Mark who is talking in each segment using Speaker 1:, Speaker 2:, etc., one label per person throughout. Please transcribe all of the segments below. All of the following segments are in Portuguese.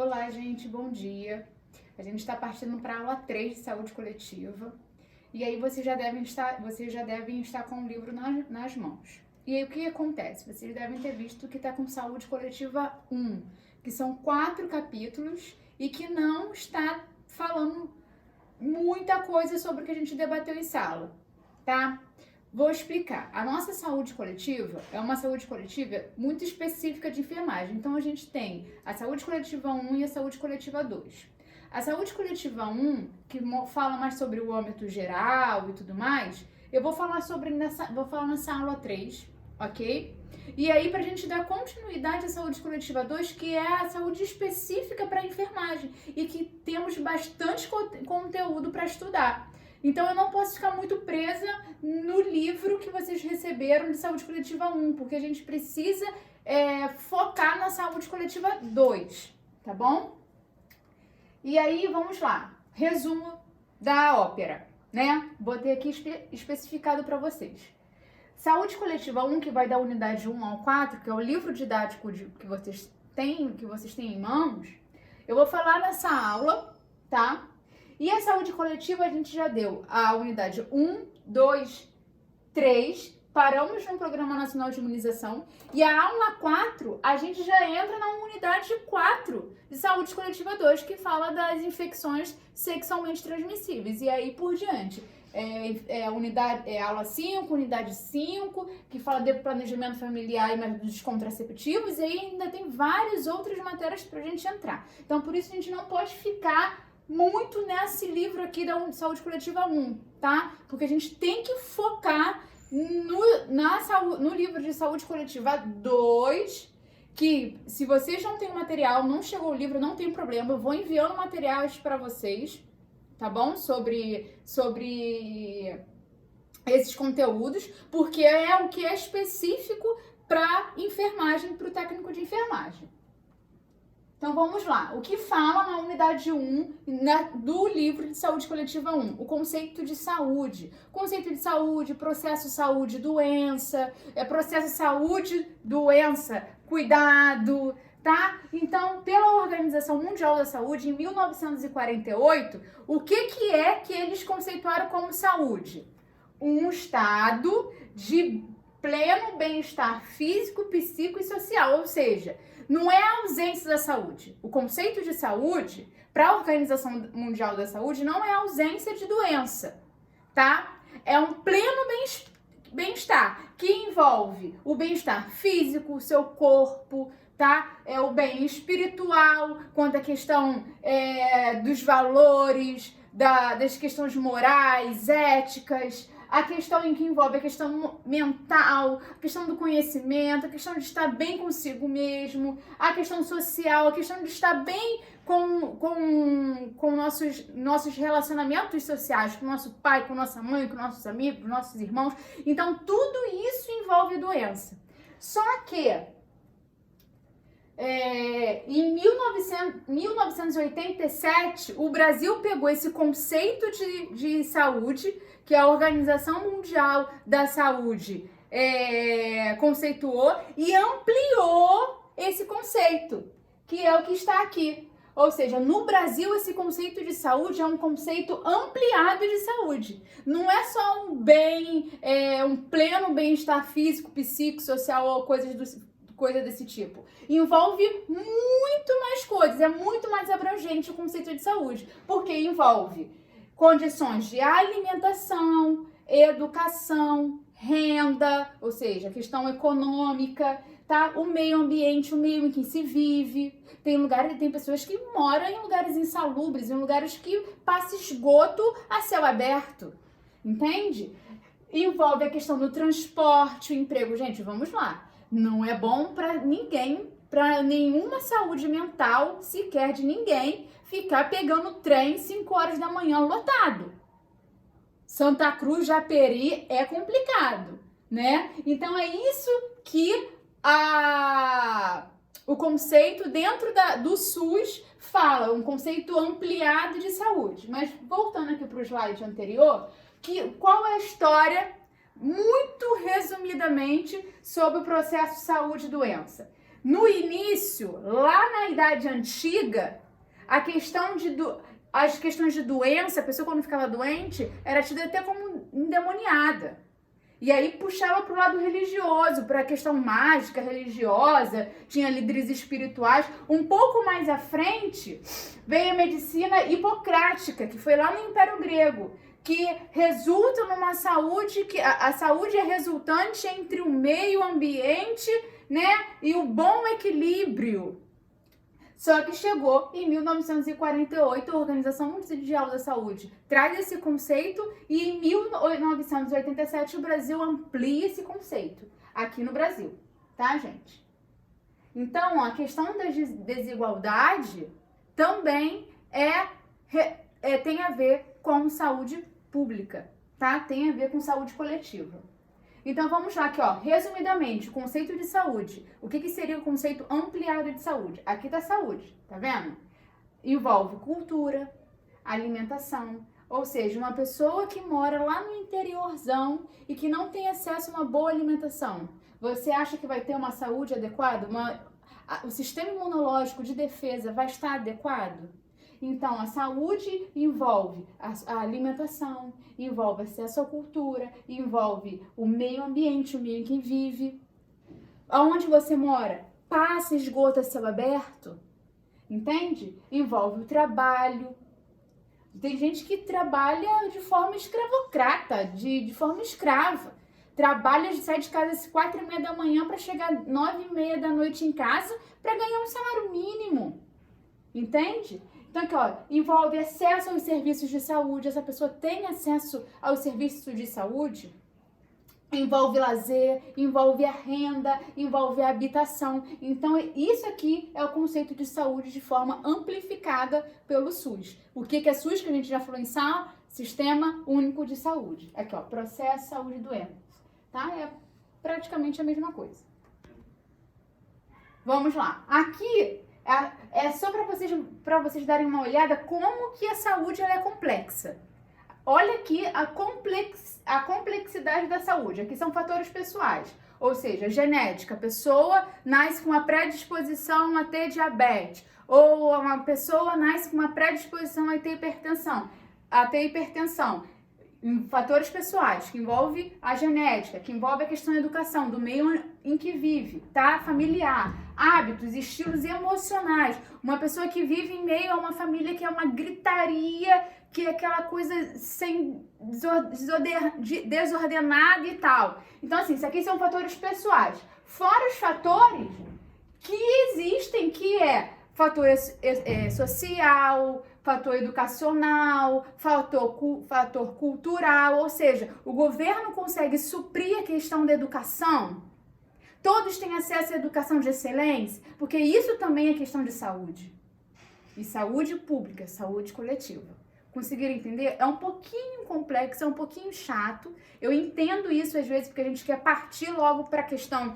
Speaker 1: Olá, gente, bom dia. A gente está partindo para a aula 3 de saúde coletiva. E aí vocês já devem estar com o livro nas mãos. E aí o que acontece? Vocês devem ter visto que está com saúde coletiva 1, que são 4 capítulos e que não está falando muita coisa sobre o que a gente debateu em sala, tá? Vou explicar. A nossa saúde coletiva é uma saúde coletiva muito específica de enfermagem. Então, a gente tem a saúde coletiva 1 e a saúde coletiva 2. A saúde coletiva 1, que fala mais sobre o âmbito geral e tudo mais, eu vou falar nessa aula 3, ok? E aí, pra gente dar continuidade à saúde coletiva 2, que é a saúde específica para enfermagem e que temos bastante conteúdo para estudar. Então, eu não posso ficar muito presa no livro que vocês receberam de saúde coletiva 1, porque a gente precisa focar na saúde coletiva 2, tá bom? E aí, vamos lá. Resumo da ópera, né? Botei aqui especificado para vocês. Saúde coletiva 1, que vai da unidade 1 ao 4, que é o livro didático que vocês têm em mãos, eu vou falar nessa aula, tá? E a saúde coletiva a gente já deu a unidade 1, 2, 3, paramos no Programa Nacional de Imunização, e a aula 4 a gente já entra na unidade 4 de saúde coletiva 2, que fala das infecções sexualmente transmissíveis, e aí por diante. Aula 5, unidade 5, que fala de planejamento familiar e métodos contraceptivos, e aí ainda tem várias outras matérias pra gente entrar. Então, por isso a gente não pode ficar muito nesse livro aqui da saúde coletiva 1, tá? Porque a gente tem que focar no livro de saúde coletiva 2, que se vocês não têm o material, não chegou o livro, não tem problema, eu vou enviando materiais para vocês, tá bom? Sobre esses conteúdos, porque é o que é específico para enfermagem, para o técnico de enfermagem. Então vamos lá, o que fala na unidade 1 do livro de saúde coletiva 1? O conceito de saúde. Conceito de saúde, processo saúde, doença, processo saúde, doença, cuidado, tá? Então, pela Organização Mundial da Saúde, em 1948, o que eles conceituaram como saúde? Um estado de pleno bem-estar físico, psíquico e social, ou seja, não é a ausência da saúde. O conceito de saúde, para a Organização Mundial da Saúde, não é a ausência de doença, tá? É um pleno bem-estar, que envolve o bem-estar físico, o seu corpo, tá? É o bem espiritual, quanto à questão dos valores, das questões morais, éticas, a questão em que envolve a questão mental, a questão do conhecimento, a questão de estar bem consigo mesmo, a questão social, a questão de estar bem com nossos relacionamentos sociais, com o nosso pai, com nossa mãe, com nossos amigos, com nossos irmãos. Então, tudo isso envolve doença. Só que em 1987, o Brasil pegou esse conceito de saúde, que a Organização Mundial da Saúde conceituou, e ampliou esse conceito, que é o que está aqui. Ou seja, no Brasil, esse conceito de saúde é um conceito ampliado de saúde. Não é só um pleno bem-estar físico, psíquico, social ou coisa desse tipo. Envolve muito mais coisas, é muito mais abrangente o conceito de saúde, porque envolve condições de alimentação, educação, renda, ou seja, questão econômica, tá? O meio ambiente, o meio em que se vive. Tem pessoas que moram em lugares insalubres, em lugares que passa esgoto a céu aberto, entende? Envolve a questão do transporte, o emprego. Gente, vamos lá. Não é bom para ninguém, para nenhuma saúde mental, sequer de ninguém, ficar pegando trem 5 horas da manhã lotado. Santa Cruz, Japeri é complicado, né? Então é isso que o conceito dentro do SUS fala, um conceito ampliado de saúde. Mas voltando aqui para o slide anterior, qual é a história, muito resumidamente, sobre o processo saúde e doença? no início, lá na Idade Antiga, as questões de doença, a pessoa quando ficava doente, era tida até como endemoniada. E aí puxava para o lado religioso, para a questão mágica, religiosa, tinha líderes espirituais. Um pouco mais à frente veio a medicina hipocrática, que foi lá no Império Grego, que resulta numa saúde, que a saúde é resultante entre o meio ambiente, né, e o bom equilíbrio. Só que chegou em 1948, a Organização Mundial da Saúde traz esse conceito e em 1987 o Brasil amplia esse conceito aqui no Brasil, tá, gente? Então, a questão da desigualdade também tem a ver com saúde pública, tá? Tem a ver com saúde coletiva. Então vamos lá aqui, ó, resumidamente, o conceito de saúde. O que seria o conceito ampliado de saúde? Aqui tá saúde, tá vendo? Envolve cultura, alimentação, ou seja, uma pessoa que mora lá no interiorzão e que não tem acesso a uma boa alimentação. Você acha que vai ter uma saúde adequada? O sistema imunológico de defesa vai estar adequado? Então, a saúde envolve a alimentação, envolve acesso à cultura, envolve o meio ambiente, o meio em que vive. Aonde você mora, passa esgoto a céu aberto, entende? Envolve o trabalho. Tem gente que trabalha de forma escravocrata, de forma escrava. Trabalha, sai de casa às 4h30 da manhã para chegar às 9h30 da noite em casa para ganhar um salário mínimo, entende? Então, aqui, ó, envolve acesso aos serviços de saúde. Essa pessoa tem acesso aos serviços de saúde? Envolve lazer, envolve a renda, envolve a habitação. Então, isso aqui é o conceito de saúde de forma amplificada pelo SUS. O que é SUS, que a gente já falou em sala? Sistema Único de Saúde. Aqui, ó, processo, saúde e doenças. Tá? É praticamente a mesma coisa. Vamos lá. Aqui é só para vocês darem uma olhada como que a saúde ela é complexa. Olha aqui a complexidade da saúde. Aqui são fatores pessoais, ou seja, genética. A pessoa nasce com uma predisposição a ter diabetes, ou uma pessoa nasce com uma predisposição a ter hipertensão. Fatores pessoais, que envolve a genética, que envolve a questão da educação, do meio em que vive, tá? Familiar, hábitos, estilos emocionais. Uma pessoa que vive em meio a uma família que é uma gritaria, que é aquela coisa desordenada e tal. Então, assim, isso aqui são fatores pessoais. Fora os fatores que existem, que é fator social, fator educacional, fator cultural, ou seja, o governo consegue suprir a questão da educação. Todos têm acesso à educação de excelência, porque isso também é questão de saúde. E saúde pública, saúde coletiva. Conseguiram entender? É um pouquinho complexo, é um pouquinho chato. Eu entendo isso às vezes porque a gente quer partir logo para a questão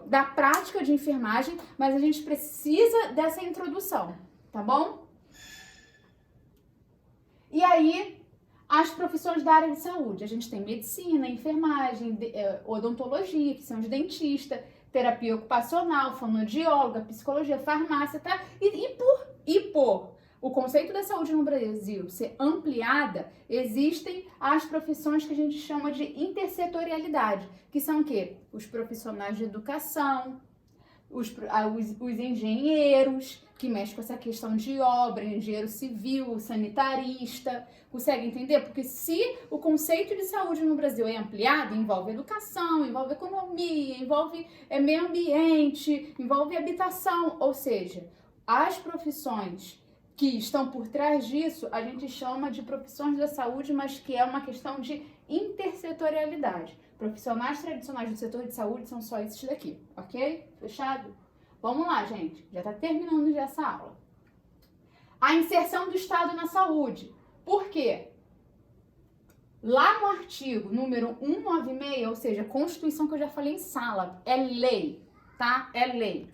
Speaker 1: da prática de enfermagem, mas a gente precisa dessa introdução, tá bom? E aí, as profissões da área de saúde. A gente tem medicina, enfermagem, odontologia, que são de dentista, terapia ocupacional, fonoaudióloga, psicologia, farmácia, tá? E por o conceito da saúde no Brasil ser ampliada, existem as profissões que a gente chama de intersetorialidade, que são o quê? Os profissionais de educação, os engenheiros, que mexem com essa questão de obra, engenheiro civil, sanitarista, consegue entender? Porque se o conceito de saúde no Brasil é ampliado, envolve educação, envolve economia, envolve meio ambiente, envolve habitação, ou seja, as profissões que estão por trás disso, a gente chama de profissões da saúde, mas que é uma questão de intersetorialidade. Profissionais tradicionais do setor de saúde são só esses daqui, ok? Fechado? Vamos lá, gente. Já está terminando já essa aula. A inserção do Estado na saúde. Por quê? Lá no artigo número 196, ou seja, Constituição que eu já falei em sala, é lei, tá? É lei.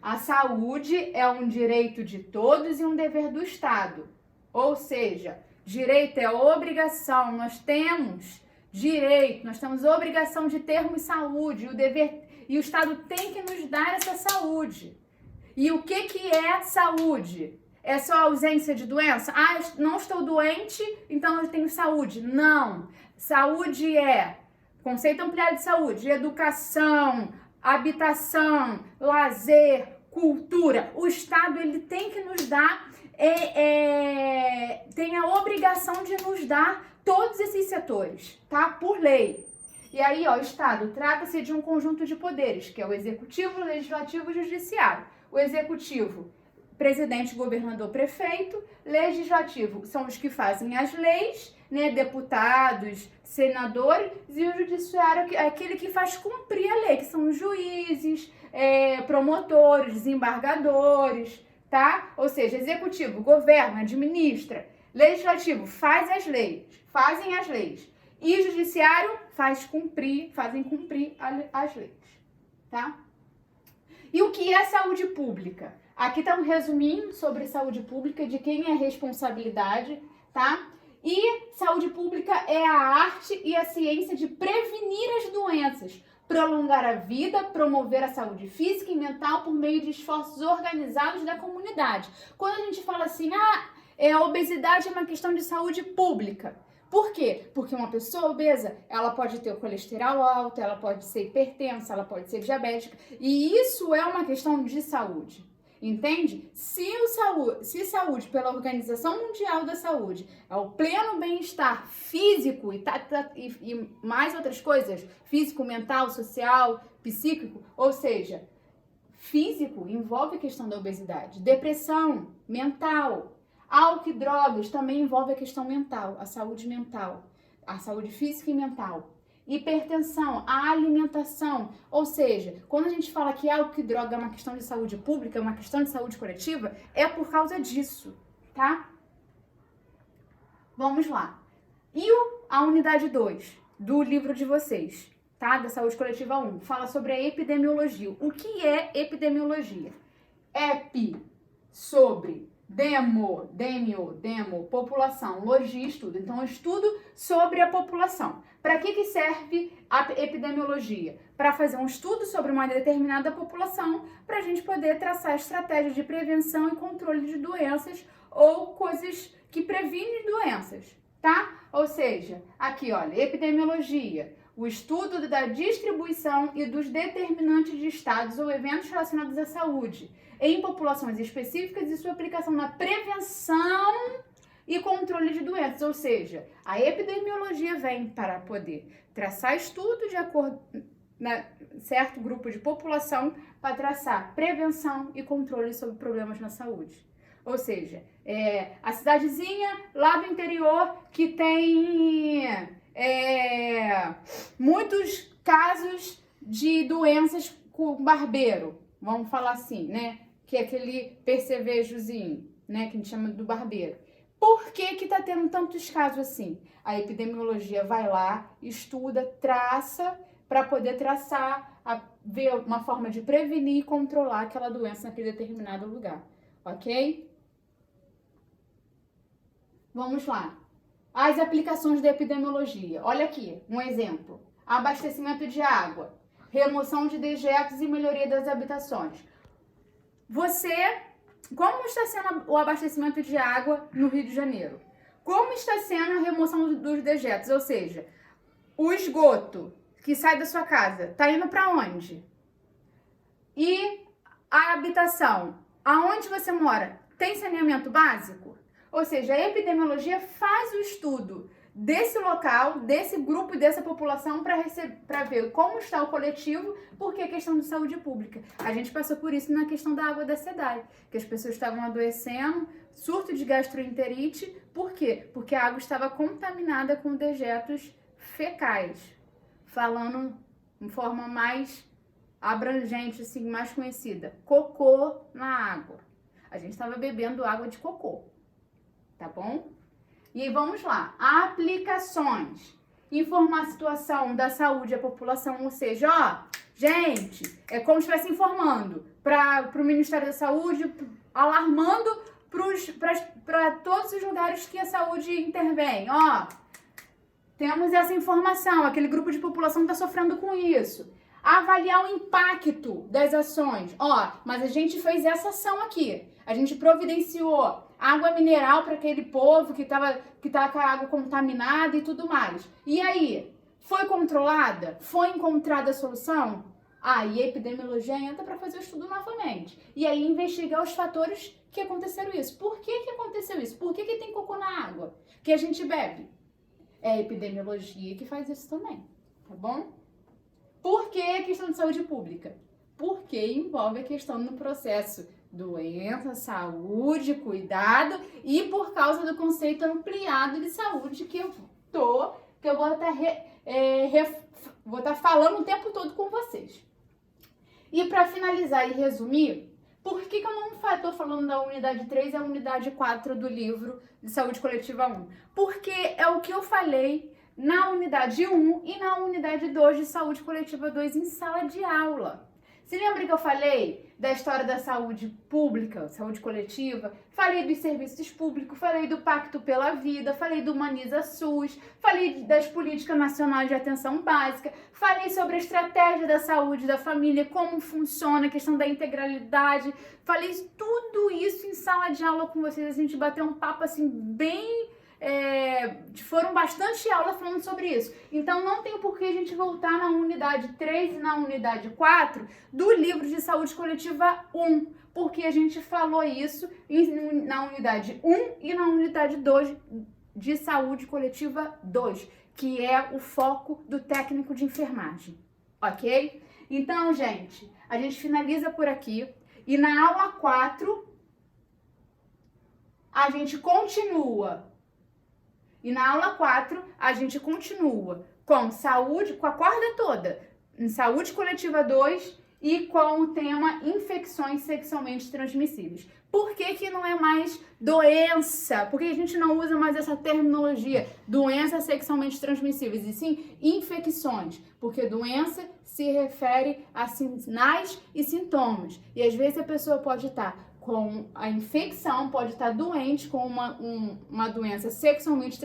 Speaker 1: A saúde é um direito de todos e um dever do Estado. Ou seja, direito é obrigação, nós temos direito, nós temos obrigação de termos saúde, e o dever E o Estado tem que nos dar essa saúde. E o que é saúde? É só ausência de doença? Ah, eu não estou doente, então eu tenho saúde. Não. Saúde é conceito ampliado de saúde, educação, habitação, lazer, cultura. O Estado ele tem que nos dar, tem a obrigação de nos dar todos esses setores, tá? Por lei. E aí, ó, o Estado trata-se de um conjunto de poderes, que é o executivo, o legislativo e o judiciário. O executivo, presidente, governador, prefeito. Legislativo são os que fazem as leis, né? Deputados, senadores. E o judiciário é aquele que faz cumprir a lei, que são os juízes, promotores, desembargadores, tá? Ou seja, executivo governa, administra. Legislativo fazem as leis. E o judiciário fazem cumprir as leis, tá? E o que é saúde pública? Aqui está um resuminho sobre saúde pública, de quem é a responsabilidade, tá? E saúde pública é a arte e a ciência de prevenir as doenças, prolongar a vida, promover a saúde física e mental por meio de esforços organizados da comunidade. Quando a gente fala assim, a obesidade é uma questão de saúde pública. Por quê? Porque uma pessoa obesa, ela pode ter o colesterol alto, ela pode ser hipertensa, ela pode ser diabética. E isso é uma questão de saúde. Entende? Se saúde pela Organização Mundial da Saúde é o pleno bem-estar físico e mais outras coisas, físico, mental, social, psíquico, ou seja, físico envolve a questão da obesidade, depressão, mental, álcool e drogas também envolve a questão mental, a saúde física e mental. Hipertensão, a alimentação, ou seja, quando a gente fala que álcool e droga é uma questão de saúde pública, é uma questão de saúde coletiva, é por causa disso, tá? Vamos lá. E a unidade 2 do livro de vocês, tá? Da saúde coletiva 1, fala sobre a epidemiologia. O que é epidemiologia? Epi, sobre... Demo, população, logia, estudo. Então, estudo sobre a população. Para que serve a epidemiologia? Para fazer um estudo sobre uma determinada população, para a gente poder traçar estratégias de prevenção e controle de doenças ou coisas que previnem doenças, tá? Ou seja, aqui, olha, epidemiologia, o estudo da distribuição e dos determinantes de estados ou eventos relacionados à saúde em populações específicas e sua aplicação na prevenção e controle de doenças. Ou seja, a epidemiologia vem para poder traçar estudos de acordo com certo grupo de população para traçar prevenção e controle sobre problemas na saúde. Ou seja, a cidadezinha lá do interior que tem muitos casos de doenças com barbeiro, vamos falar assim, né? Que é aquele percevejozinho, né? Que a gente chama do barbeiro. Por que tá tendo tantos casos assim? A epidemiologia vai lá, estuda, traça, para poder traçar, ver uma forma de prevenir e controlar aquela doença naquele determinado lugar, ok? Vamos lá. As aplicações da epidemiologia. Olha aqui, um exemplo. Abastecimento de água, remoção de dejetos e melhoria das habitações. Como está sendo o abastecimento de água no Rio de Janeiro? Como está sendo a remoção dos dejetos? Ou seja, o esgoto que sai da sua casa, está indo para onde? E a habitação, aonde você mora, tem saneamento básico? Ou seja, a epidemiologia faz o estudo desse local, desse grupo e dessa população para ver como está o coletivo, porque é questão de saúde pública. A gente passou por isso na questão da água da cidade, que as pessoas estavam adoecendo, surto de gastroenterite. Por quê? Porque a água estava contaminada com dejetos fecais. Falando de forma mais abrangente, assim, mais conhecida. Cocô na água. A gente estava bebendo água de cocô. Tá bom? E vamos lá. Aplicações. Informar a situação da saúde da população, ou seja, gente, é como se estivesse informando para o Ministério da Saúde, alarmando para todos os lugares que a saúde intervém. Temos essa informação, aquele grupo de população está sofrendo com isso. Avaliar o impacto das ações. Ó, mas a gente fez essa ação aqui. A gente providenciou água mineral para aquele povo que tava com a água contaminada e tudo mais. E aí? Foi controlada? Foi encontrada a solução? E a epidemiologia entra para fazer o estudo novamente. E aí investigar os fatores que aconteceram isso. Por que aconteceu isso? Por que tem cocô na água que a gente bebe? É a epidemiologia que faz isso também, tá bom? Por que a questão de saúde pública? Porque envolve a questão no processo doença, saúde, cuidado e por causa do conceito ampliado de saúde que eu vou estar falando o tempo todo com vocês. E para finalizar e resumir, por que eu não estou falando da unidade 3 e a unidade 4 do livro de Saúde Coletiva 1? Porque é o que eu falei na unidade 1 e na unidade 2 de Saúde Coletiva 2 em sala de aula. Se lembra que eu falei da história da saúde pública, saúde coletiva? Falei dos serviços públicos, falei do Pacto pela Vida, falei do Humaniza SUS, falei das políticas nacionais de atenção básica, falei sobre a estratégia da saúde da família, como funciona a questão da integralidade, falei tudo isso em sala de aula com vocês, a gente bateu um papo assim bem... foram bastante aulas falando sobre isso. Então não tem por que a gente voltar na unidade 3 e na unidade 4 do livro de saúde coletiva 1, porque a gente falou isso na unidade 1 e na unidade 2 de saúde coletiva 2, que é o foco do técnico de enfermagem, ok? Então, gente, a gente finaliza por aqui e na aula 4 a gente continua. E na aula 4, a gente continua com saúde, com a corda toda, em saúde coletiva 2 e com o tema infecções sexualmente transmissíveis. Por que não é mais doença? Por que a gente não usa mais essa terminologia, doenças sexualmente transmissíveis, e sim infecções? Porque doença se refere a sinais e sintomas. E às vezes a pessoa pode estar com a infecção, pode estar doente com uma doença sexualmente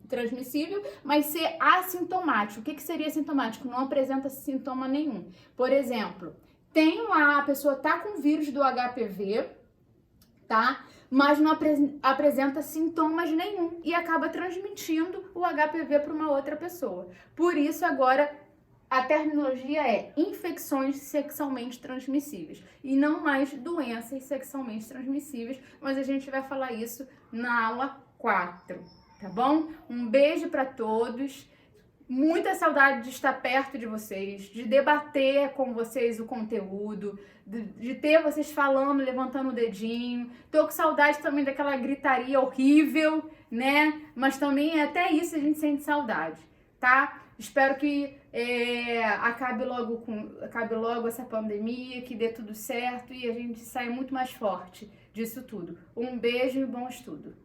Speaker 1: transmissível, mas ser assintomático. O que seria assintomático? Não apresenta sintoma nenhum. Por exemplo, a pessoa tá com vírus do HPV, tá? Mas não apresenta sintomas nenhum e acaba transmitindo o HPV para uma outra pessoa. Por isso, agora, a terminologia é infecções sexualmente transmissíveis e não mais doenças sexualmente transmissíveis, mas a gente vai falar isso na aula 4, tá bom? Um beijo para todos, muita saudade de estar perto de vocês, de debater com vocês o conteúdo, de ter vocês falando, levantando o dedinho. Tô com saudade também daquela gritaria horrível, né? Mas também até isso a gente sente saudade, tá? Espero que acabe logo essa pandemia, que dê tudo certo e a gente saia muito mais forte disso tudo. Um beijo e bom estudo.